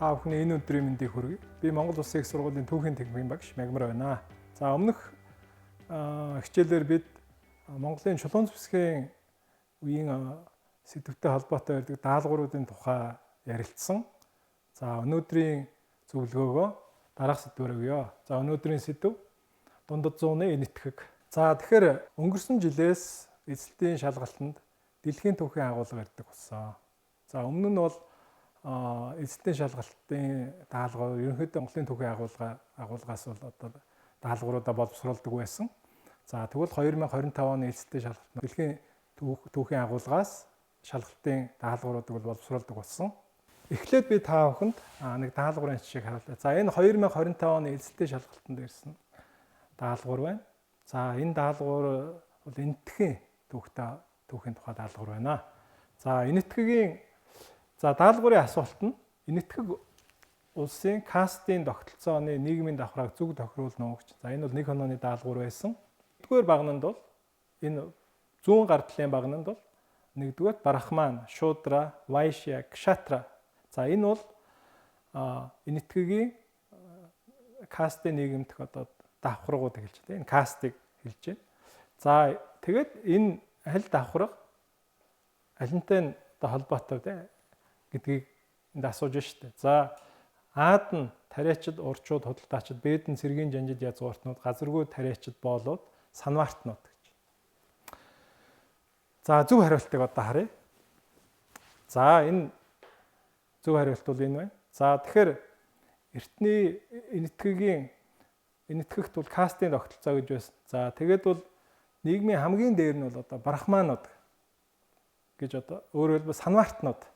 Та бүхний энэ өдрийн мэндийг хүргэе. Би Монгол Улсын их сургуулийн түүхийн техникийн багш Мягмар байна. За өмнөх хичээлээр бид Монголын Чулуун зэвсгийн үеийн сэдвтэй холбоотой байдаг даалгавруудын тухай ярилцсан. За өнөөдрийн зөвлөгөөгөө дараах сэдвээр өгье. За өнөөдрийн сэдв дундад зууны энэтхэг. За тэгэхээр өнгөрсөн жилээс эзэлтийн шалгалтанд дэлхийн түүхийн агуулга ирдэг болсон. За өмнө нь бол эзэлтийн шалгалтын даалгавар ерөнхийдөө Монголын түүхийн агуулгаас бол одоо даалгавруудаа боловсруулдаг байсан. За тэгвэл 2025 оны эзэлтийн шалгалтанд дэлхийн түүхийн агуулгаас шалгалтын даалгавруудыг боловсруулдаг болсон. Эхлээд би та бүхэнд нэг даалгаврын жишээг харуулъя. За энэ 2025 оны эзэлтийн шалгалтанд ирсэн даалгавар байна. За энэ даалгавар бол энэтхэгийн түүхийн тухай даалгавар байна. За энэтхэгийн даалгаврын асуулт нь энэтхэг улсын кастын тогтолцооны нийгмийн давхрааг зөв тохируулна уу гэж. За энэ бол нэг онооны даалгавар байсан. Нэгдүгээр багнанд бол энэ зүүн гартлын багнанд бол нэгдүгээр Брахман, Шудра, Вайшя, Кшатра. За энэ бол энэтхэгийн кастын нийгэмдх одоо давхрагууд хэлж байна. Энэ кастыг хэлж байна. За тэгээд энэ аль давхраг алинтай холбоотой гэдгийг энд асууж штэ. За Аад нь тариачид, урчууд, худалдаачид, Бэд нь цэргийн жанжид язгууртнууд, газаргүй тариачид боолууд, санваартнууд гэж. За зөв хариултыг одоо харъя. За энэ зөв хариулт бол энэ байна. За тэгэхээр эртний энэтхэгт бол кастын тогтолцоо гэж байсан. За тэгээд бол нийгмийн хамгийн дээр нь бол одоо брахманууд гэж одоо өөрөөр хэлбэл санваартнууд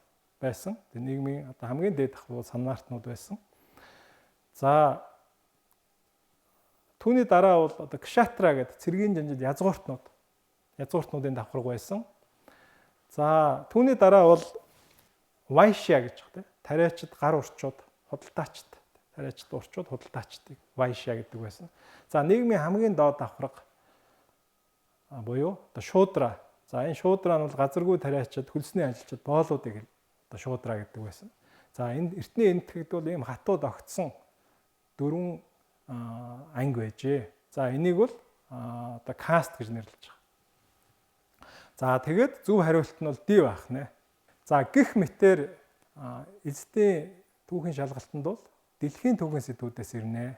байсан. Нийгмийн одоо хамгийн дээд давхар бол санваартнууд байсан. За түүний дараа бол одоо Кшатра гэдэг цэргийн жанжид язгууртнуудын давхарг байсан. За түүний дараа бол Вайшя гэж байна. Тариачид, гар урчууд, худалдаачид, тариачид, урчууд, худалдаачдыг Вайшя гэдэг байсан. За нийгмийн хамгийн доод давхарга буюу одоо Шудра. За энэ Шудра нь бол газаргүй тариачид, хөлсний ажилчид, боолуудыг одоо Шудра гэдэг байсан. За энэ эртний энэтхэгд бол ийм хатууд огтсон 4 анги байжээ. За энийг бол одоо каст гэж нэрлэж байгаа. За тэгээд зөв хариулт нь бол D байх нэ. За гэх мэтээр эзэдийн түүхийн шалгалтанд бол дэлхийн түүхийн сэдвүүдээс ирнэ.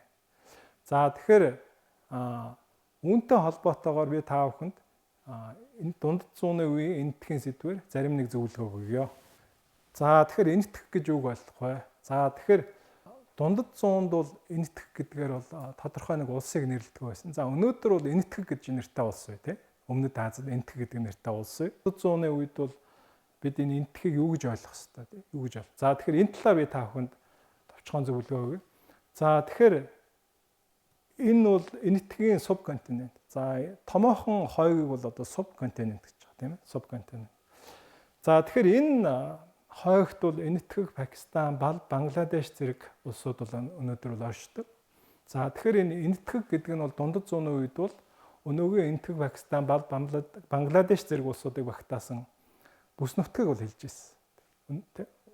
За тэгэхээр үүнтэй холбоотойгоор би та бүхэнд энэ дундад зууны үеийн энэтхэгийн сэдвээр зарим нэг зөвлөгөө өгье. За тэгэхээр энэтхэг гэж үг болох вэ? За тэгэхээр дундад зуунд бол энэтхэг гэдгээр бол тодорхой нэг улсыг нэрлэдэг байсан. За өнөөдөр бол энэтхэг гэж нэртэй улс бай тээ. Өмнөд Азад энэтхэг гэдэг нэртэй улс бай. Дундад зууны үед бол бид энэ энэтхэгийг юу гэж ойлгох ёстой тий? Юу гэж бол. За тэгэхээр энэ талаар би та бүхэнд товчхон зөвлөгөө өгье. За тэгэхээр энэ бол энэтхэгийн субконтинент. За томоохон хойгийг бол одоо субконтинент гэж байгаа тийм ээ. Субконтинент. За тэгэхээр энэ хойгт бол энэтхэг Пакистан, Бангладеш зэрэг улсууд бол өнөөдөр бол оршдог. За тэгэхээр энэ энэтхэг гэдэг нь бол дундад зууны үед бол өнөөгийн энэтхэг Пакистан, Бангладеш зэрэг улсуудыг багтаасан бүс нутгийг бол хэлж ирсэн.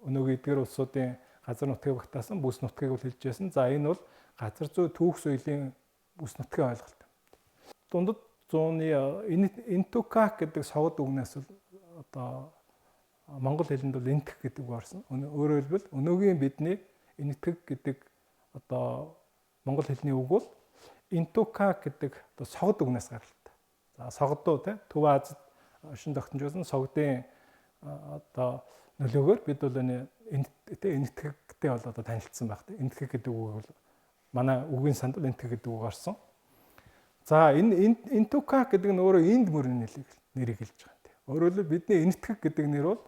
Өнөөгийн эдгээр улсуудын газар нутгийг багтаасан бүс нутгийг бол хэлж ирсэн. За энэ бол газар зүй түүх соёлын бүс нутгийн ойлголт. Дундад зууны Интукак гэдэг согод үгнээс бол одоо монгол хэлэнд бол энэтхэг гэдэг үг орсон. Өөрөөр хэлбэл өнөөгийн бидний энэтхэг гэдэг одоо монгол хэлний үг бол Интукак гэдэг одоо согод үгнээс гаралтай. За согдуу Төв Азид шин тогтножсэн согдын одоо нөлөөгөөр бид бол энэтхэгтэй бол одоо танилцсан баг. Энэтхэг гэдэг үг бол манай үгийн санд бол энэтхэг гэдэг үг орсон. За энэ Интукак гэдэг нь өөрөө Инд мөрний нэрийг хэлж байгаа. Өөрөөр хэлбэл бидний энэтхэг гэдэг нэр бол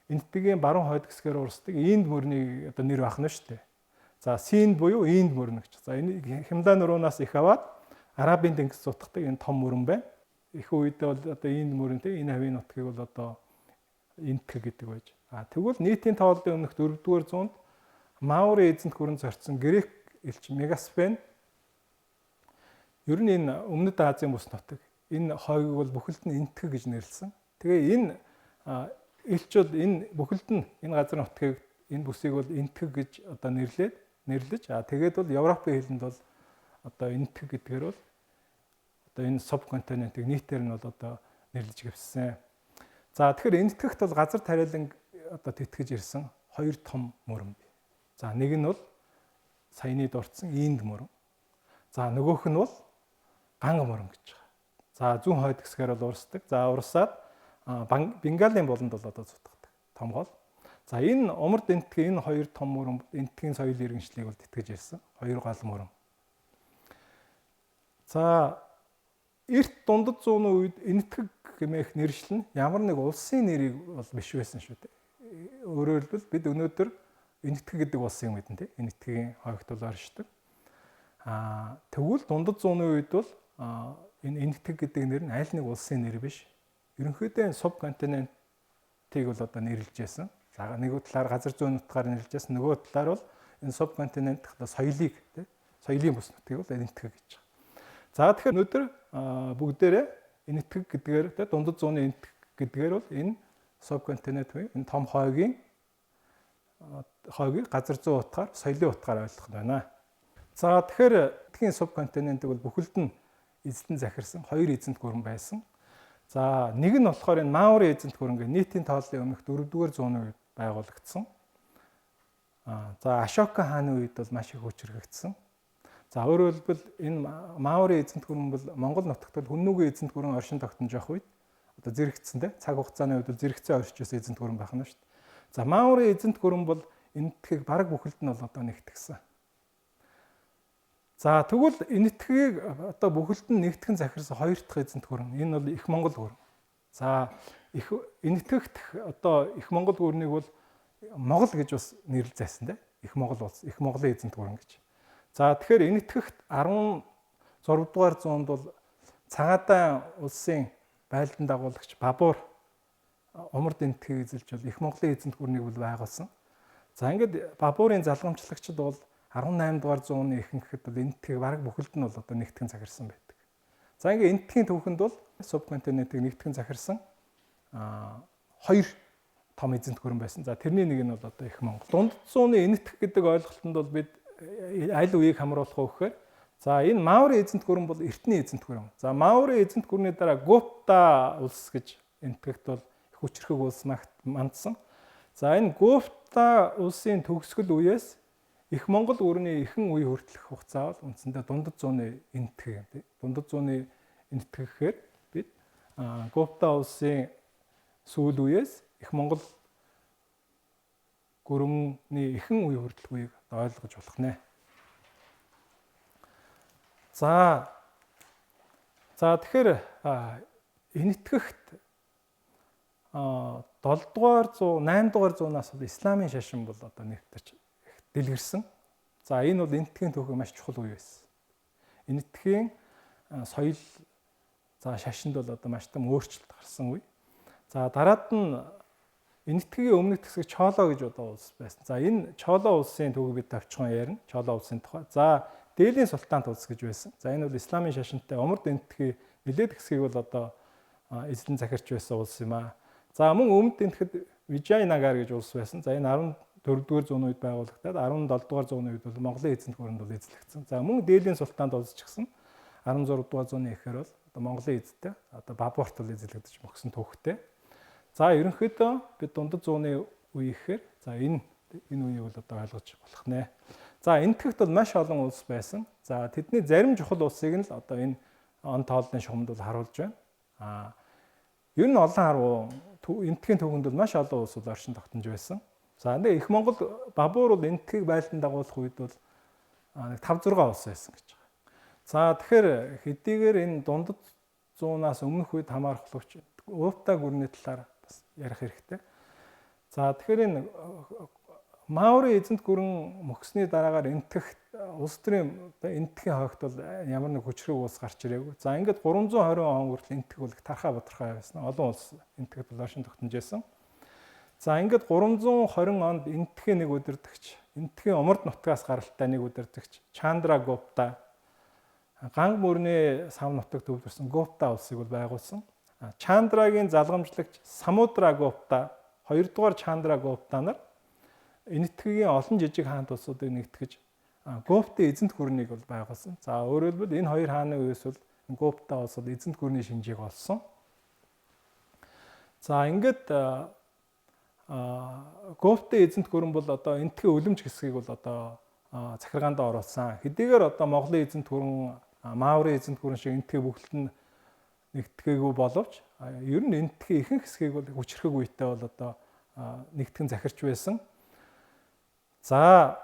энэтхэгийн баруун хойд хэсгээр урсдаг Инд мөрний одоо нэр байх нь шүү дээ. За Синд буюу Инд мөрөн гэж. За энэ Хямдан нуруунаас их аваад Арабын тэнгис зутгадаг энэ том мөрөн байна. Их үедээ бол одоо Инд мөрөнтэй энэ хавийн нутгийг бол одоо энэтхэг гэдэг байж. Тэгвэл нийтийн тооллын өмнөх 4-р зуунд Маури эзэнт гүрэн зорьсон грек элч Мегаспен ер нь энэ өмнөд Азийн бүс нутаг энэ хойгийг бол бүхэлд нь энэтхэг гэж нэрлсэн. Тэгээ энэ элч бол энэ бүхэлд нь энэ газар нутгийг энэ бүсийг бол энэтхэг гэж одоо нэрлэж тэгээд бол Европын хэлэнд бол одоо энэтхэг гэдгээр бол одоо энэ субконтинентыг нийтээр нь бол одоо нэрлэж гиссэн. За тэгэхээр энэтхэгт бол газар тариалан одоо тэтгэж ирсэн хоёр том мөрөн бий. За нэг нь бол саяны дурдсан Инд мөрөн. За нөгөөх нь бол Ганга мөрөн гэж байгаа. За зүүн хойд хэсгээр бол урсдаг. За урсаад Бенгалийн болонд бол одоо зутгадаг. Том гол. За энэ умард энэтхэг энэ хоёр том мөрөн энэтхэгийн соёл иргэншлийг бол тэтгэж ирсэн. Хоёр гол мөрөн. За эрт дундад зууны үед энэтхэг гэмээх нэршил нь ямар нэг улсын нэрийг бол биш байсан шүү дээ. Өөрөөр хэлбэл бид өнөөдөр энэтхэг гэдэг улсыг мэднэ тийм. Энэтхэгийн хойгтол оршдог. Тэгвэл дундад зууны үед бол энэ энэтхэг гэдэг нэр нь аль нэг улсын нэр биш. Ерөнхийдөө субконтинентийг бол одоо нэрлэж байсан. За нэг талаар газар зүйн нутгаар нэрлэж байсан. Нөгөө талаар бол энэ субконтинент соёлыг тийм соёлын бүс нутгийг бол энэтхэг гэж байгаа. За тэгэхээр өнөөдөр бүгдээрээ энэтхэг гэдгээр дундад зууны энэтхэг гэдгээр бол энэ субконтинент буюу энэ том хойгийг газар зүйн утгаар соёлын утгаар ойлгох нь байна. За тэгэхээр энэтхэгийн субконтинентыг бол бүхэлд нь эзэлтэн захирсан хоёр эзэнт гүрэн байсан. За нэг нь болохоор энэ Маури эзэнт гүрэн гэх нийтийн тооллын өмнөх 4-р зууны үед байгуулагдсан. За Ашока хааны үед бол маш их хүчрхэгдсэн. За өөрөөр хэлбэл энэ Маури эзэнт гүрэн бол Монгол нутагт бол хүннүүгийн эзэнт гүрэн оршин тогтнож явах үед одоо зэрэгцсэн тийм цаг хугацааны үед зэрэгцээ орчижсэн эзэнт гүрэн байх нь шүү дээ. За Маури эзэнт гүрэн бол энэтхэгийг бараг бүхэлд нь бол одоо нэгтгэсэн. За тэгвэл энэтхэгийг одоо бүхэлд нь нэгтгэн захирсан хоёр дахь эзэнт гүрэн энэ бол Их Монгол гүрэн. За энэтхэгт одоо Их Монгол гүрнийг бол Монгол гэж бас нэрлэж байсан тийм. Их Монгол улс, Их Монголын эзэнт гүрэн гэж. За тэгэхээр энэтхэгт 16 дугаар зуунд бол Цагаатайн улсын байлдан дагуулагч Бабур умард энэтхгийг эзэлж бол Их Монголын эзэнт гүрнийг бол байгуулсан. За ингээд Бабурын залгамжлагчид бол 18 дугаар зууны ихэнхэд бол энэтхгийг бараг бүхэлд нь бол одоо нэгтгэн захирсан байдаг. За ингээд энэтхийн түүхэнд бол субконтинентыг нэгтгэн захирсан хоёр том эзэнт гүрэн байсан. За тэрний нэг нь бол одоо Их Монгол. Дундад зууны энэтхэг гэдэг ойлголтод бол бид аль үеийг хамруулах вэ гэхээр за энэ Маури эзэнт гүрэн бол эртний эзэнт гүрэн. За Маури эзэнт гүрний дараа Гупта улс гэж энэтхэгт бол их хүчрхэг улс мандсан. За энэ Гупта улсын төгсгөл үеэс Их Монгол гүрний ихэнх үе хүртэлх хугацаа бол үндсэндээ дундад зууны энэтхэг юм тийм. Дундад зууны энэтхэг гэхээр бид Гупта улсын сүүл үеэс Их Монгол гүрний ихэнх үе хүртэлх үеийг ойлгож болох нэ. За тэгэхээр энэтхэгт 7 дугаар зуун, 8 дугаар зуунаас бол исламын шашин бол одоо нэгтэж дэлгэрсэн. За энэ бол энэтхэгийн түүхийг маш чухал үе байсан. Энэтхэгийн соёл шашинд бол одоо маш том өөрчлөлт гарсан үе. За дараад нь энэтхэгийн өмнөх хэсэг Чоло гэж одоо улс байсан. За энэ Чоло улсын түүхийг бид тавчхан ярина. Чоло улсын тухай. За Дээлийн Султант улс гэж байсан. За энэ бол исламын шашинтай умард энэтхэгийн нэлээд хэсгийг бол одоо эзлэн захирч байсан улс юм аа. За мөн өмнөд энэтхэд Вижайнагар гэж улс байсан. За энэ 14-р зууны үед байгуулагдаад 17-р зууны үед бол Монголын эзэнт гүрэнд бол эзлэгдсэн. За мөн Дээлийн Султант улс ч гэсэн 16-р зууны эхээр бол одоо Монголын эзэнтэй одоо Бабурт бол эзлэгдэж мөгсөн түүхтэй. За ерөнхийдөө бид дундад зууны үе ихээр за энэ үеийг бол одоо ойлгож болох нэ. За энэтхэгт бол маш олон улс байсан. За тэдний зарим чухал улсыг нь л одоо энэ он тооллын шугамд бол харуулж байна. Ер нь олон харуу энэтхийн түүхэнд бол маш олон улс бол оршин тогтнож байсан. За энэ Их Монгол Бабур бол энэтхийг байлдан дагуулах үед бол 5-6 улс байсан гэж байгаа. За тэгэхээр хэдийгээр энэ дундад зуунаас өмнөх үед хамаарахлууч Гупта гүрний талаар бас ярих хэрэгтэй. За тэгэхээр энэ Маури эзэнт гүрэн мөксний дараагаар энэтхэгт улс төрийн энэтхийн хойгт бол ямар нэг хүчрэг улс гарч ирээгүй. За ингээд 320 он хүртэл энэтхэг бол тархаа бодрохой байсан. Олон улс энэтхэгт бол оршин тогтнож байсан. За ингээд 320 онд энэтхийн нэг удирдагч, энэтхийн умард нутгаас гаралтай нэг удирдагч Чандра Гупта Ганг мөрний сав нутаг төвлөрсөн Гупта улсыг бол байгуулсан. Чандрагийн залгамжлагч Самудра Гупта, 2 дугаар Чандра Гупта нар энэтхэгийн олон жижиг хаант улсуудыг нэгтгэж Гупта эзэнт гүрнийг бол байгуулсан. За өөрөөр хэлбэл энэ хоёр хааны үеэс бол Гупта улсууд эзэнт гүрний шинжийг олсон. За ингээд Гупта эзэнт гүрэн бол одоо энэтхгийн үлэмж хэсгийг бол одоо захиргаанд оруулсан. Хэдийгээр одоо Монголын эзэнт гүрэн, Маурын эзэнт гүрэн шиг энэтхэг бүгд нь нэгтгэгээгүй боловч ер нь энэтхгийн ихэнх хэсгийг бол хүчрхэг үедээ бол одоо нэгтгэн захирч байсан. За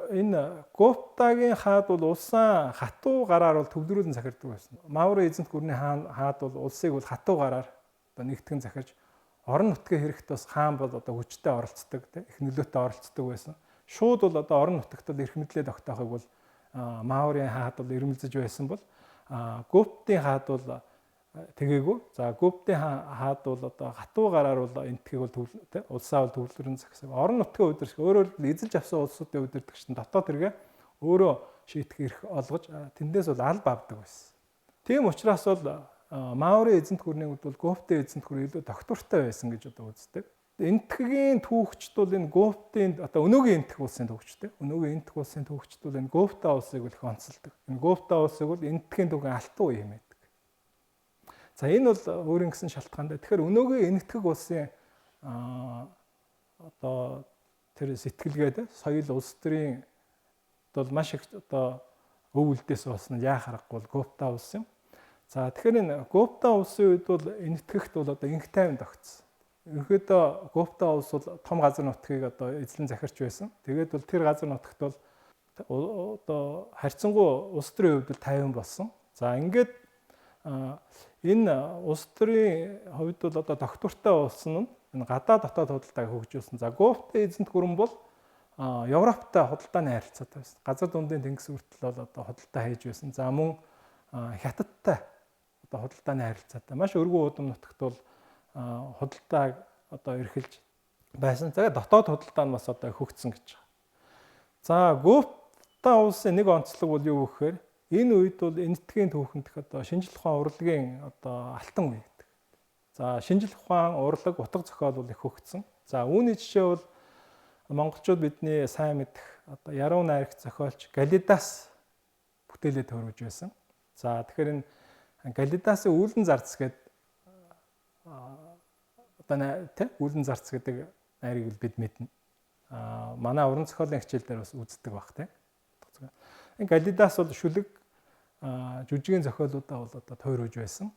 энэ Гуптагийн хаад бол улсаа хатуу гараар бол төвлөрүүлэн захирдаг байсан. Маурын эзэнт гүрний хаад бол улсыг бол хатуу гараар одоо нэгтгэн захирч орон нутгийн хэрэгт бас хаан бол одоо хүчтэй оролцдог, их нөлөөтэй оролцдог байсан. Шууд бол одоо орон нутагт бол эрх мэдлээ тогтоохыг бол Маурын хаад бол ирмэлзэж байсан бол Гуптын хаад бол тэгээгүй. За Гуптын хаад бол одоо хатуу гараар бол энэтхийг бол улсаа бол төвлөрөн захисаг. Орон нутгийн удирдах өөрөөр эзэлж авсан улсуудын удирдагч нь дотоод хэрэгээ өөрөө шийдэх эрх олгож тэндээс бол алба авдаг байсан. Тийм учраас бол Маурын эзэнт гүрний хувьд бол Гуптын эзэнт гүр илүү тогтвортой байсан гэж одоо үздэг. Энэтхэгийн түүхчд бол энэ Гуптын одоо өнөөгийн энэтхэг улсын түүхчтэй. Өнөөгийн энэтхэг улсын түүхчд бол энэ Гупта улсыг бол их онцолдог. Энэ Гупта улсыг бол энэтхэгийн түүхэн алтан үе хэмээдэг. За энэ бол өөрийн гэсэн шалтгаантай. Тэгэхээр өнөөгийн энэтхэг улсын одоо тэр сэтгэлгээд соёл улс төрийн бол маш их одоо өв үлдээс болсон яа харахгүй бол Гупта улс юм. За тэгэхээр энэ Гупта улсын үед бол энэтхэгт бол одоо инх тайван тогтсон. Ерөнхийдөө Гупта улс бол том газар нутгийг одоо эзлэн захирч байсан. Тэгээд бол тэр газар нутагт бол одоо харьцангуй улс төрийн хувьд тайван болсон. За ингээд энэ улс төрийн хувьд бол одоо тогтвортой болсон нь энэ гадаа дотоод худалдааг хөгжүүлсэн. За Гупта эзэнт гүрэн бол Европтой худалдааны харилцаатай байсан. Газар дундын тэнгис хүртэл бол одоо худалдаа хийж байсан. За мөн Хятадтай одоо худалдааны харилцаатай маш өргөн удам нутагт бол худалдааг одоо эрхэлж байсан. За дотоод худалдаа нь бас одоо хөгжсөн гэж байна. За Гупта улсын нэг онцлог бол юу гэхээр энэ үед бол энэтхэгийн түүхэнд одоо шинжлэх ухаан урлагийн одоо алтан үе гэдэг. За шинжлэх ухаан, урлаг, утга зохиол бол их хөгжсөн. За үүний жишээ бол монголчууд бидний сайн мэдэх одоо яруу найрагч зохиолч Галидас бүтээлээ төрөж байсан. За тэгэхээр энэ Галидасын үүлэн зарц гэдэг одоо үүлэн зарц гэдэг найрыг бид мэднэ. Манай уран зохиолын хичээл дээр бас үздэг баг тийм. Галидас бол шүлэг жүжигийн зохиолуудаа бол одоо тойрож байсан.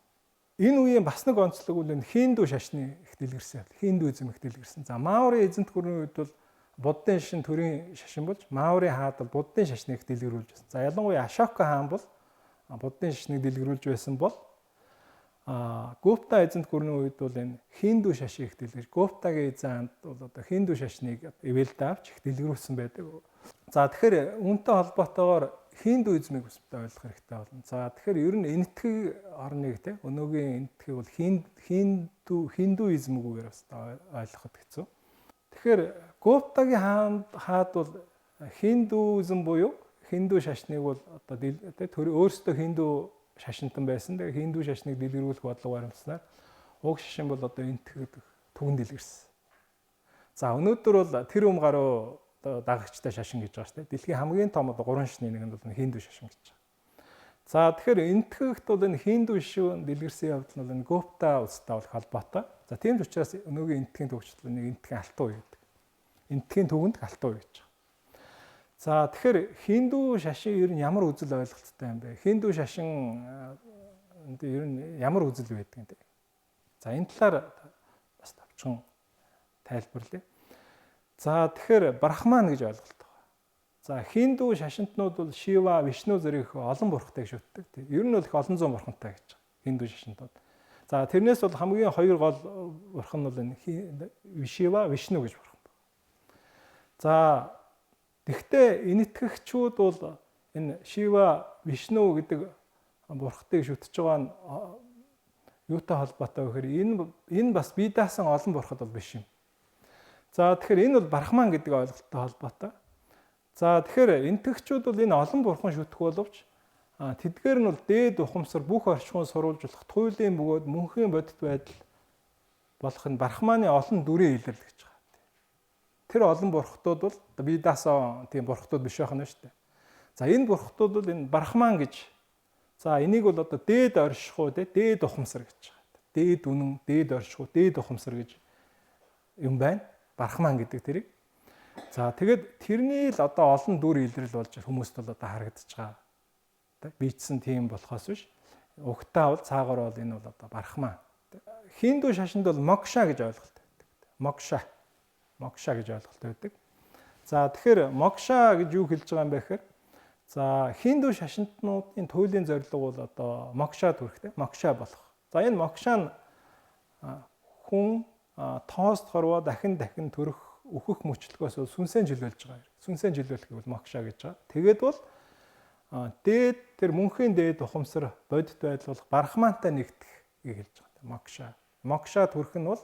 Энэ үеийн бас нэг онцлог бол энэ хинду шашны их дэлгэрсэн. Хиндуизм их дэлгэрсэн. За Маурын эзэнт гүрний үед бол буддын шашин төрийн шашин болж Маурын хаад бол буддын шашныг их дэлгэрүүлж байсан. За ялангуяа Ашока хаан бол буддын шашныг дэлгэрүүлж байсан бол Гупта эзэнт гүрний үед бол энэ хинду шашин их дэлгэрж Гуптагийн эзэн бол одоо хинду шашныг эвэлд авч их дэлгэрүүлсэн байдаг. За тэгэхээр үүнтэй холбоотойгоор хиндуизмыг бас ойлгох хэрэгтэй болно. За тэгэхээр ер нь энэтхэг орныг те өнөөгийн энэтхэг бол хиндуизмгүйгээр бас ойлгоход хэцүү. Тэгэхээр Гуптагийн хаад бол хиндуизм буюу хинду шашныг бол одоо те өөрсдөө хинду шашинтан байсан. Тэгээ хинду шашныг дэлгэрүүлэх бодлого баримтснаар уг шашин бол одоо энэтхэг түгэн дэлгэрсэн. За өнөөдөр бол тэр гаруй дагагчтай шашин гэж байгаа шүү дээ. Дэлхийн хамгийн том 3 шашны нэг нь бол хинду шашин гэж байна. За тэгэхээр энэтхэгт бол энэ хинду шашин дэлгэрсэн явдал нь энэ Гупта улстай бол холбоотой. За тийм ч учраас өнөөгийн энэтхэгийн төвчлөл нэг энэтхэгийн алтан үе гэдэг. Энэтхэгийн төвөнд алтан үе гэж. За тэгэхээр хинду шашин ер нь ямар үзэл ойлголттой юм бэ? Хинду шашин ер нь ямар үзэл байдаг юм бэ? За энэ талаар бас товчхон тайлбарлая. За тэгэхээр брахман гэж ойлголт байна. За хинду шашинтнууд бол Шива, Вишну зэрэг олон бурхтайг шүтдэг. Ер нь бол их олон зуун бурхантай гэж байна. Хинду шашинтнууд. За тэрнээс бол хамгийн хоёр гол бурхан нь бол энэ Шива, Вишну гэж бурхан байна. За тэгвэл энэтхэгчүүд бол энэ Шива, Вишну гэдэг бурхтыг шүтж байгаа нь юутай холбоотой вэ гэхээр энэ бас бие даасан олон бурхад бол биш юм. За тэгэхээр энэ бол брахман гэдэг ойлголттой холбоотой. За тэгэхээр энэтхэгчүүд бол энэ олон бурхан шүтэх боловч тэдгээр нь бол дээд ухамсар бүх орчмыг сурулж болох туйлын бөгөөд мөнхийн бодит байдал болох нь брахманы олон дүрийн илэрлэл гэж байна. тэр олон бурхтууд бол бие даасан тийм бурхтууд биш байх нь шүү дээ. За энэ бурхтууд бол энэ Брахман гэж. За энийг бол одоо дээд оршихуй дээд ухамсар гэж байгаа. Дээд үнэн, дээд оршихуй, дээд ухамсар гэж юм байна. Брахман гэдэг тэрийг. За тэгэд тэрний л одоо олон дүр илрэл болж хүмүүст бол одоо харагдаж байгаа. Бичсэн тийм болохоос биш. Угтаа бол цаагаар бол энэ бол одоо Брахман. Хинду шашинд бол мокша гэж ойлголт байдаг. Мокша гэж ойлголт байдаг. За тэгэхээр мокша гэж юу хэлж байгаа юм бэ гэхээр за хинду шашинтнуудын туйлын зорилго бол одоо мокша төрхтэй, мокша болох. За энэ мокша нь хүн тоос хорвоо дахин төрөх өөхөх мөчлөгөөс сүнсээ жилүүлж байгаа. Сүнсээ жилүүлэхийг бол мокша гэж байгаа. Тэгээд бол дээд тэр мөнхийн дээд ухамсар бодит байдал бол Брахмантай нэгдэхийг хэлж байгаа. Мокша. Мокша төрх нь бол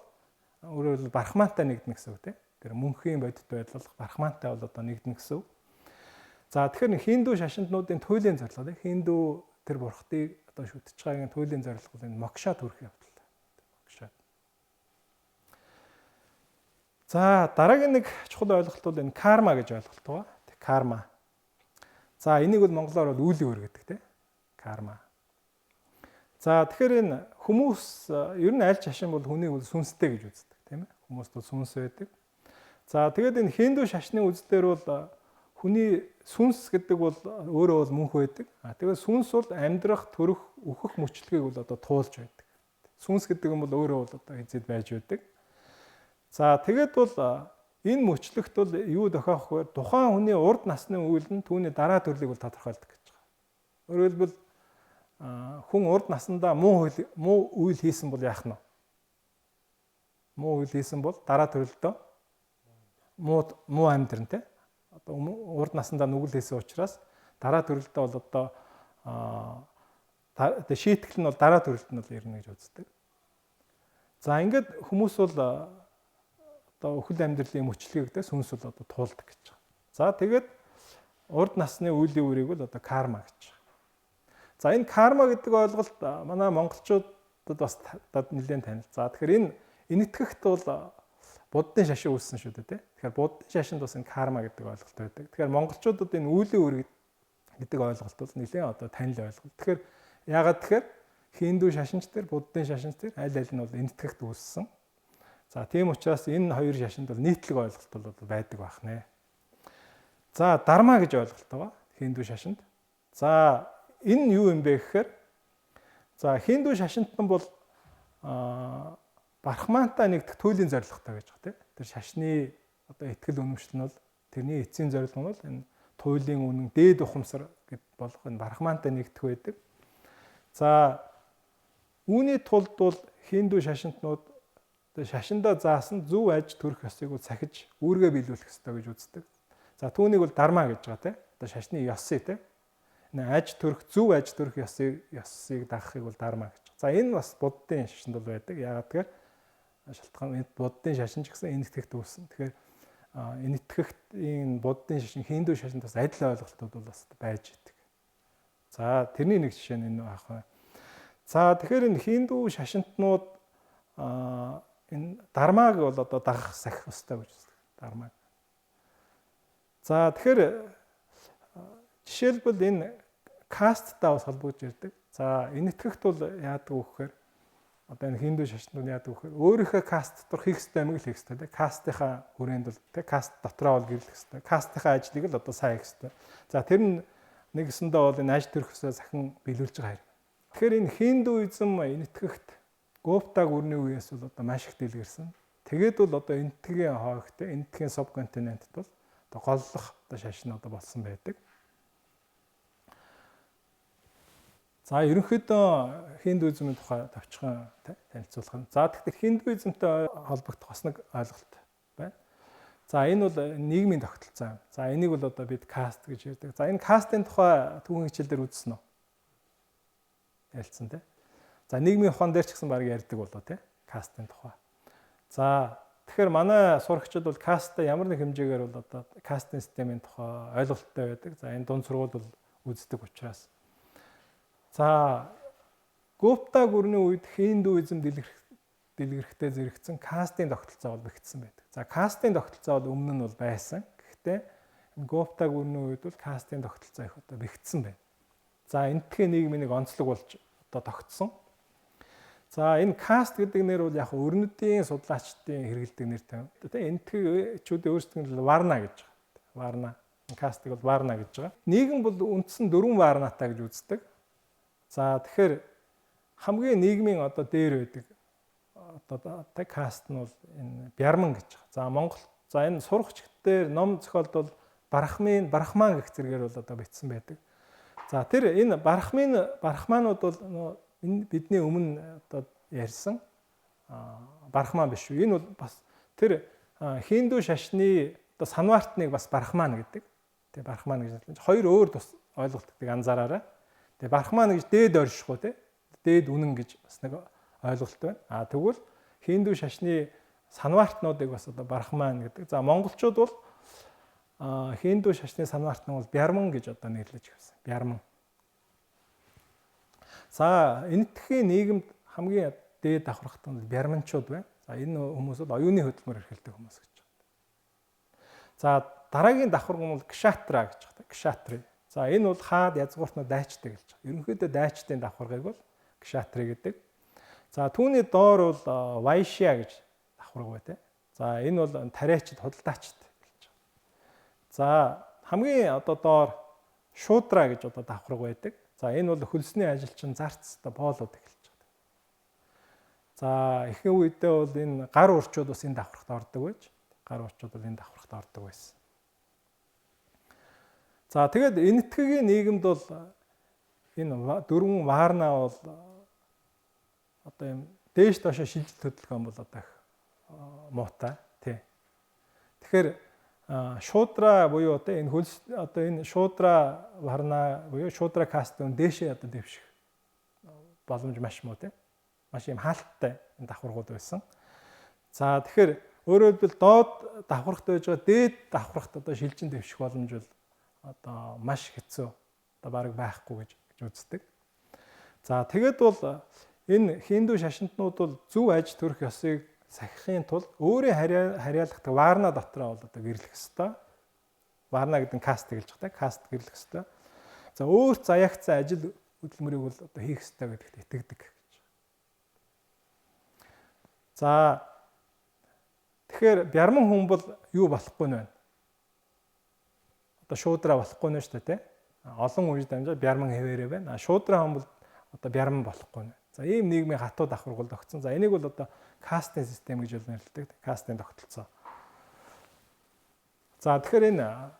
өөрөөр хэлбэл Брахмантай нэгдэнэ гэсэн үг тийм. Тэр мөнхийн бодит байдал Брахмантай бол одоо нэгдэнэ гэсэн үг. За тэгэхээр хинду шашинтнуудын туйлын зорилго тийм. Хинду тэр бурхтыг одоо шүтж байгаагийн туйлын зорилго бол энэ мокша төрх явдал. Мокша. За дараагийн нэг чухал ойлголт бол энэ карма гэж ойлголт байгаа. Карма. За энийг бол монголоор бол үйл өөр гэдэг тийм. Карма. За тэгэхээр энэ хүмүүс ер нь аль шашин бол хүнийг бол сүнстэй гэж үздэг тийм ээ. Хүмүүст бол сүнс байдаг. За тэгээд энэ хинду шашны үзлээр бол хүний сүнс гэдэг бол өөрөө бол мөнх байдаг. Тэгээд сүнс бол амьдрах, төрөх, өөхөх мөчлөгийг бол одоо туулж байдаг. Сүнс гэдэг юм бол өөрөө бол одоо хэзээд байж байдаг. За тэгээд бол энэ мөчлөгт бол юу тохиох вэ? Тухайн хүний урд насны үйл нь түүний дараа төрлийг бол тодорхойлдог гэж байгаа. Өөрөөр хэлбэл хүн урд наснда муу үйл хийсэн бол яах нь вэ? Муу үйл хийсэн бол дараа төрөлдөө муу амьдрын те. Одоо урд наснда нүгэл хийсэн учраас дараа төрөлдөө бол одоо шийтгэл нь бол дараа төрөлд нь бол ирнэ гэж үздэг. За ингээд хүмүүс бол одоо өхөл амьдралын мөчлөгийг сүнс бол одоо туулдаг гэж байгаа. За тэгээд урд насны үеийн үрийг бол одоо карма гэж байгаа. За энэ карма гэдэг ойлголт манай монголчуудад бас нэлээд танил. За тэгэхээр энэ энэтхэгт бол буддын шашин үүссэн шүү дээ. Тэгэхээр буддын шашинд бас энэ карма гэдэг ойлголт байдаг. Тэгэхээр монголчуудад энэ үеийн үр гэдэг ойлголт бол нэлээд одоо танил ойлголт. Тэгэхээр яагаад тэгэхээр хинду шашинч төр буддын шашинч төр аль аль нь бол энэтхэгт үүссэн. За тийм учраас энэ хоёр шашинд бол нийтлэг ойлголт бол байдаг байх нэ. За дарма гэж ойлголт байгаа хинду шашинд. За энэ юу юм бэ гэхээр за хинду шашинтан бол Брахмантай нэгдэх туйлын зорилготой гэж байгаа тийм. Тэр шашны одоо итгэл үнэмшил нь бол тэрний эцсийн зорилго нь бол энэ туйлын үнэн дээд ухамсар гэд болох энэ Брахмантай нэгдэх байдаг. За үүний тулд бол хинду шашинтнууд шашиндаа заасан зөв аж төрөх ёсыг бол сахиж үүргээ биелүүлэх ёстой гэж үздэг. За түүнийг бол дарма гэж байгаа тийм. Одоо шашны ёсыг тийм. Аж төрөх зөв аж төрөх ёсыг дагахыг бол дарма гэж. За энэ бас буддын шашинд бол байдаг. Яагаад тэгэхээр шалтгаан буддын шашин ч гэсэн энэтхэгт үүссэн. Тэгэхээр энэтхэгт энэ буддын шашин хинду шашинд бас адил ойлголтууд бол бас байж идэг. За тэрний нэг жишээ нь энэ аах байна. За тэгэхээр энэ хинду шашинтнууд энэ дармаг бол одоо дагах сахих ёстой гэж үздэг. Дармаг. За тэгэхээр жишээлбэл энэ касттай бас холбогдож ирдэг. За энэтхэгт бол яадаг вэ гэхээр одоо энэ хинду шашнууд яадаг вэ гэхээр өөрийнхөө каст дотор хийх ёстой юм л хийх ёстой. Кастынхаа хүрээнд бол каст дотроо бол гэрлэх ёстой. Кастынхаа ажлыг л одоо сайн хийх ёстой. За тэр нь нэгсэндээ бол энэ аж төрөх ёсоо захин биелүүлж байгаа хэрэг. Тэгэхээр энэ хиндуизм энэтхэгт Гупта гүрний үеэс бол одоо маш их дэлгэрсэн. Тэгээд бол одоо энэтхэгийн хоогт энэтхэгийн субконтинентд бол одоо голлох одоо шашин одоо болсон байдаг. За ерөнхийдөө хиндуизмын тухай товчхон танилцуулах нь. За тэгэхээр хиндуизмтай холбогдох бас нэг ойлголт байна. За энэ бол нийгмийн тогтолцоо. За энийг бол одоо бид каст гэж ярьдаг. За энэ кастын тухай түүхэн хичээл дээр үзсэн үү? Ярилцсан тийм. За нийгмийн ухаан дээр ч гэсэн баг ярьдаг болоо тий кастын тухай. За тэгэхээр манай сурагчид бол касттай ямар нэг хэмжээгээр бол одоо кастын системийн тухай ойлголттой байдаг. За энэ дунд сургууль бол үздэг учраас. За Гупта гүрний үед хиндуизм дэлгэрхтээ зэрэгцэн кастын тогтолцоо бол бэгдсэн байдаг. За кастын тогтолцоо бол өмнө нь бол байсан. Гэхдээ энэ Гупта гүрний үед бол кастын тогтолцоо их одоо бэгдсэн байна. За энэтхэг нийгмийн нэг онцлог болж одоо тогтсон. За энэ каст гэдэг нэр бол яг өрнөдийн судлаачдын хэрэгэлдэг нэр тавина. Тэгээ энэтхэчүүдийн өөрсдөө нь варна гэж байгаа. Варна. Кастыг бол варна гэж байгаа. Нийгэм бол үндсэн 4 варнатай гэж үздэг. За тэгэхээр хамгийн нийгмийн одоо дээр байдаг одоо каст нь бол энэ бярман гэж байгаа. За Монгол за энэ сурагчдээр ном зохиолд бол брахман гэх зэргээр бол одоо бичсэн байдаг. За тэр энэ брахманууд бол энэ бидний өмнө одоо ярьсан брахман биш үү? Энэ бол бас тэр хинду шашны одоо санвартныг бас брахман гэдэг. Тэгээ брахман гэж нэрлэж хоёр өөр тус ойлголтыг анзаараарай. Тэгээ брахман гэж дээд оршихгүй тий. Дээд үнэн гэж бас нэг ойлголт байна. Тэгвэл хинду шашны санвартнуудыг бас одоо брахман гэдэг. За монголчууд бол хинду шашны санвартнууд бол бярман гэж одоо нэрлэж явсан. Бярман. За энэтхэгийн нийгэмд хамгийн дээд давхархтан бол бярманчууд байна. За энэ хүмүүс бол оюуны хөдөлмөр эрхэлдэг хүмүүс гэж байна. За дараагийн давхарган бол кшатра гэж байна. Кшатри. За энэ бол хаад язгууртнууд дайчдаг гэж байна. Ерөнхийдөө дайчдын давхаргыг бол кшатри гэдэг. За түүний доор бол вайшя гэж давхарга бай. За энэ бол тариачд, худалдаачд гэж байна. За хамгийн одоо доор шуудра гэж одоо давхарга байдаг. За энэ бол хөлсний ажилчин зарц одоо боолууд эхэлж байгаа. За ихэнх үедээ бол энэ гар урчууд бас энэ давхаргад ордог байж. Гар урчууд бол энэ давхаргад ордог байсан. За тэгээд энэтхэгийн нийгэмд бол энэ 4 варна бол одоо юм дээш доошо шилжилт хөдөлгөөн бол одоо их муутай тий. Тэгэхээр шуудра буюу одоо энэ хөлс одоо энэ шуудра варна буюу шуудра кастын дээшээ одоо дэвших боломж маш муу тий. Маш юм хаалттай энэ давхаргууд байсан. За тэгэхээр өөрөөр хэлбэл доод давхаргад байж байгаа дээд давхаргад одоо шилжин дэвших боломж бол одоо маш хэцүү одоо бараг байхгүй гэж үздэг. За тэгээд бол энэ хинду шашинтнууд бол зөв аж төрөх ёсыг сахихын тулд өөрийн харьяалагдах варна дотроо бол одоо гэрлэх ёстой. Варна гэдэг нь каст гэлж байгаа. Каст гэрлэх ёстой. За өөрт заяагцсан ажил хөдөлмөрийг бол одоо хийх ёстой гэдэгт итгэдэг гэж. За тэгэхээр бярман хүн бол юу болохгүй нь байна? Одоо шуудра болохгүй нь шүү дээ, тий? Олон үеж дамжаад бярман хэвээрээ байна. Шуудра хүн бол одоо бярман болохгүй нь. За ийм нийгмийн хатуу давхаргал тогтсон. За энийг бол одоо кастын систем гэж нэрлэдэг. Кастын тогтолцоо. За тэгэхээр энэ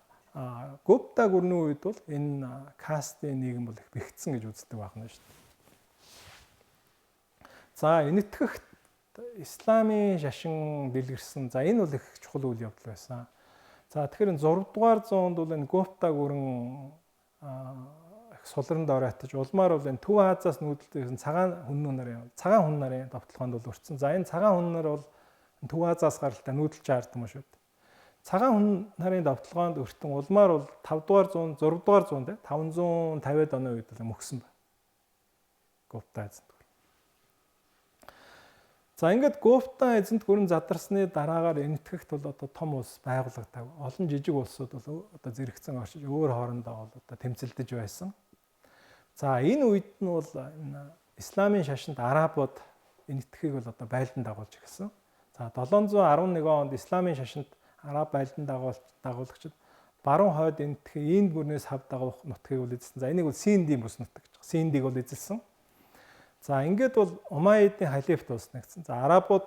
Гупта гүрний үед бол энэ кастын нийгэм бол их бэгдсэн гэж үздэг байна шүү дээ. За энэтхэгт исламын шашин дэлгэрсэн. За энэ бол их чухал үйл явдал байсан. За тэгэхээр 6 дугаар зуунд бол энэ Гупта гүрэн сулранд оройтож улмаар бол энэ Төв Азиас нүүдэлтэйсэн цагаан хүн нарын давталгаанд бол өртсөн. За энэ цагаан хүн нар бол Төв Азиас гаралтай нүүдэлж хаардсан юм шүү дээ. Цагаан хүн нарын давталгаанд өртөн улмаар бол 5 дугаар зуун, 6 дугаар зуун те 550-ад оны үед бол мөхсөн байна. Гупта эзэнт гүрэн. За ингээд Гупта эзэнт гүрэн задарсны дараагаар энэтхэгт бол одоо том улс байгуулагдав. Олон жижиг улсууд бол одоо зэрэгцэн оршиж өөр хоорондоо бол одоо тэмцэлдэж байсан. За энэ үед нь бол энэ исламын шашинд арабууд энэтхгийг бол одоо байлдан дагуулж ирсэн. За 711 онд исламын шашинд араб байлдан дагуулагчид баруун хойд энэтхэг Инд гүрнээс хав дагуулах нутгийг бол эзэлсэн. За энийг бол Синдийн бүс нутаг гэж. Синдийг бол эзэлсэн. За ингээд бол Умайядын халифт улс нэгдсэн. За арабууд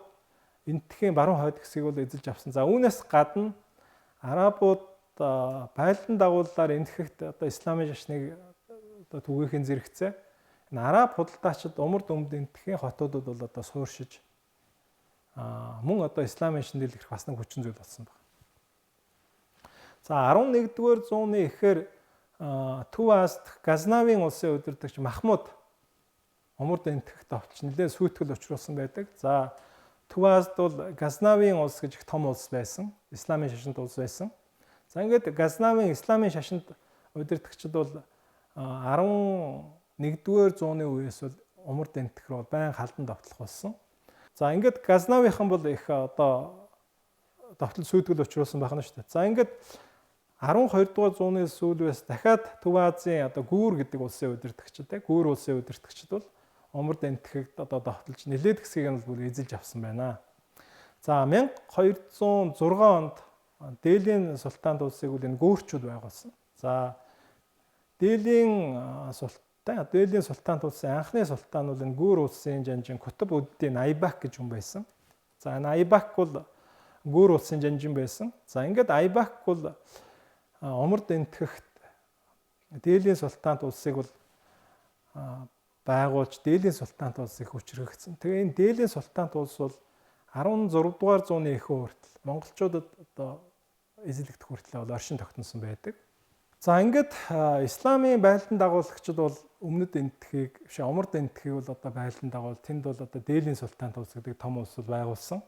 энэтхэгийн баруун хойд хэсгийг бол эзэлж авсан. За үүнээс гадна арабууд байлдан дагууллаар энэтхэгт одоо исламын шашныг түгээхийн зэрэгцээ энэ араб худалдаачид умард өмд энэтхэгийн хотуудад бол одоо сууршиж мөн одоо исламын шинжлэл ирэх бас нэг хүчин зүйл болсон байна. За 11-р зууны эхээр Төв Азид Газнавийн улсын удирдагч Махмуд умард энэтхэгт товч нэлээд сүйтгэл учруулсан байдаг. За Төв Азид бол Газнавийн улс гэж их том улс байсан. Исламын шашинт улс байсан. За ингээд Газнавийн исламын шашинт удирдагчид бол 11-р зууны үеэс бол умард энэтхэг рүү байн халдан давтлах болсон. За ингээд Газнавийнхан бол их одоо давтал сүйтгэл учруулсан байна шүү дээ. За ингээд 12 дугаар зууны сүүлээс дахиад Төв Азийн одоо гүүр гэдэг улсын удирдагчид гүүр улсын удирдагчид бол оморд энтгэгд одоо давталж нэлээд хэсгийг нь бүр эзэлж авсан байна. За 1206 онд Дээлийн султанд улсыг бол энэ гүүрчүүд байгуулсан. За Дээлийн султанд улсын анхны султан бол энэ гүүр улсын жанжин Кутб ud-Дин Айбак гэж хүн байсан. За энэ Айбак бол гүүр улсын жанжин байсан. За ингээд Айбак бол оморд энтгэхт Дээлийн султанд улсыг бол байгуулж Дээлийн султанд улсыг хүчрхэгдсэн. Тэгээ энэ Дээлийн султанд улс бол 16 дугаар зууны эхүүн хүртэл монголчуудад одоо эзлэгдэх хүртэл бол оршин тогтносон байдаг. За ингээд исламын байлдан дагуулагчид бол өмнөд энтхийг биш оморд энтхийг бол одоо байлдан дагуул тэнд бол одоо Дээлийн султанд улс гэдэг том улс байгуулсан.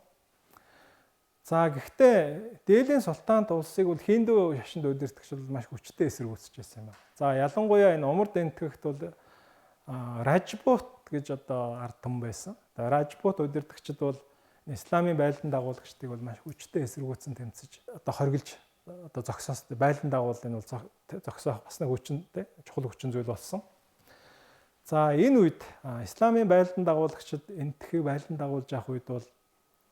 За гэхдээ Дээлийн султанд улсыг бол Хинду шашинд удирдагч бол маш хүчтэй эсэргүүцэж байсан юм байна. За ялангуяа энэ оморд энтгэхт бол Ражпут гэж одоо ард түмэн байсан. Ражпут удирдагчид бол исламын байлдан дагуулагчдыг бол маш хүчтэй эсэргүүцэн тэмцэж одоо хоригилж одоо зогсоос байлдан дагуулын бол зогсоох бас нэг хүчтэй чухал хүчин зүйл болсон. За энэ үед исламын байлдан дагуулагчид энтгэхийг байлдан дагуулж авах үед бол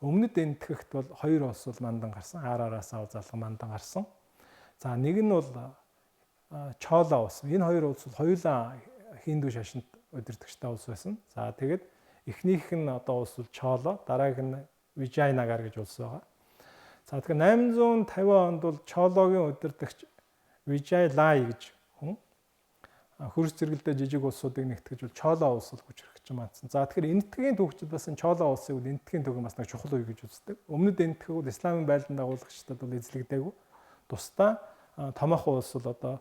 өмнөд энтгэхт бол хоёр улс бол мандан гарсан. Араасаа залган мандан гарсан. За нэг нь бол Чола улс. Энэ хоёр улс бол хоёулаа Хинду шашинд удирдагчтай улс байсан. За тэгээд эхнийх нь одоо улс бол Чола, дараагийнх нь Вижайнагар гэж улс байгаа. За тэгэхээр 850 онд бол Чологийн удирдагч Вижайлай гэж хүн хөрс зэрэгэлдээ жижиг улсуудыг нэгтгэж бол Чола улс бол хүчрхэгч маадсан. За тэгэхээр энэтхэгийн төвчд бас Чола улсыг бол энэтхэгийн төвийн бас нэг чухал үе гэж үздэг. Өмнөд энэтхэг бол исламын байлдан дагуулагчдад бол эзлэгдээгүй. Тусдаа томоохон улс бол одоо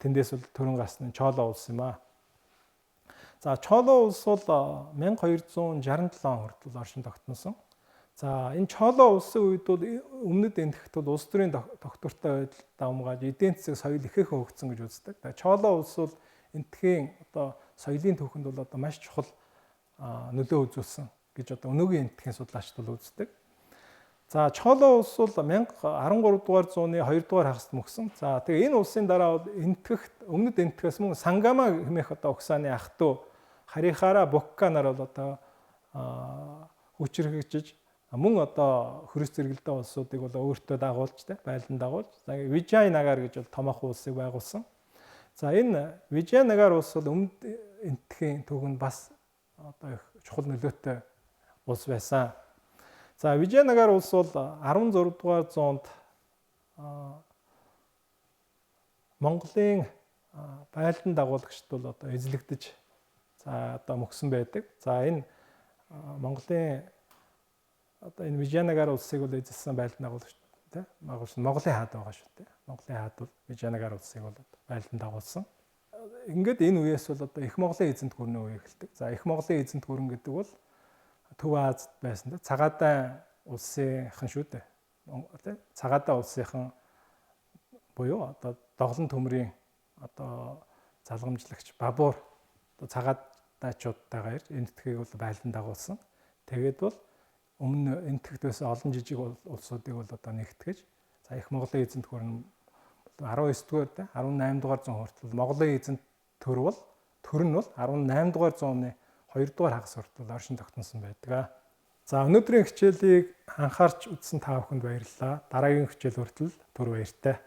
тэндээс бол төрөн гарсан Чола улс юм аа. За Чола улс бол 1267 он хүртэл оршин тогтносон. За энэ Чола улсын үед бол өмнөд энтгэхт бол улс төрийн тогтвортой байдал давмгааж эдийн засаг соёл ихээхэн хөгжсөн гэж үздэг. Чола улс бол энтгэхийн одоо соёлын төвхөнд бол одоо маш чухал нөлөө үзүүлсэн гэж одоо өнөөгийн энтгэхийн судлаачид бол үздэг. За Чола улс бол 13 дугаар зууны 2 дугаар хагаст мөксөн. За тэгээ энэ улсын дараа бол энтгэхт өмнөд энтгэхээс мөн Сангама хэмээх одоо угсааны ах トゥ Харихара Букка нар бол одоо хүчрхэгжиж мөн одоо хөрс зэрэгэлдээ улсуудыг бол өөртөө дагуулж байлдан дагуулж Вижайнагар гэж бол томоохон улсыг байгуулсан. За энэ Вижайнагар улс бол өмнөд энтгэхийн төвөнд бас одоо их чухал нөлөөтэй улс байсан. За Вижайнагар улс бол 16 дугаар зуунд Монголын байлдан дагуулагчд бол одоо эзлэгдэж за одоо мөксөн байдаг. За энэ Монголын одоо энэ Вижайнагар улсыг бол эзэлсэн байлдан дагуулагч Монголын хаад байгаа шүү дээ. Монголын хаад бол Вижайнагар улсыг бол байлдан дагуулсан. Ингээд энэ үеэс бол одоо Их Монголын эзэнт гүрний үе эхэлдэг. За Их Монголын эзэнт гүрэн гэдэг бол Төв Азид байсан. Цагаатайн улсынхан шүү дээ. Цагаатайн улсынхан буюу одоо доглон төмрийн одоо залгамжлагч Бабур одоо цагаатайчуудтайгаар энэтхгийг бол байлдан дагуулсан. Тэгээд бол өмнө энтгэхт байсан олон жижиг улсуудыг бол одоо нэгтгэж за Их Монголын эзэнт гүрэн 19-р 18 дугаар зуун хүртэл Монголын эзэнт төр нь бол 18 дугаар зууны 2 дугаар хагас хүртэл оршин тогтносон байдаг. За өнөөдрийн хичээлийг анхаарч үзсэн та бүхэнд баярлалаа. Дараагийн хичээл хүртэл түр баяртай.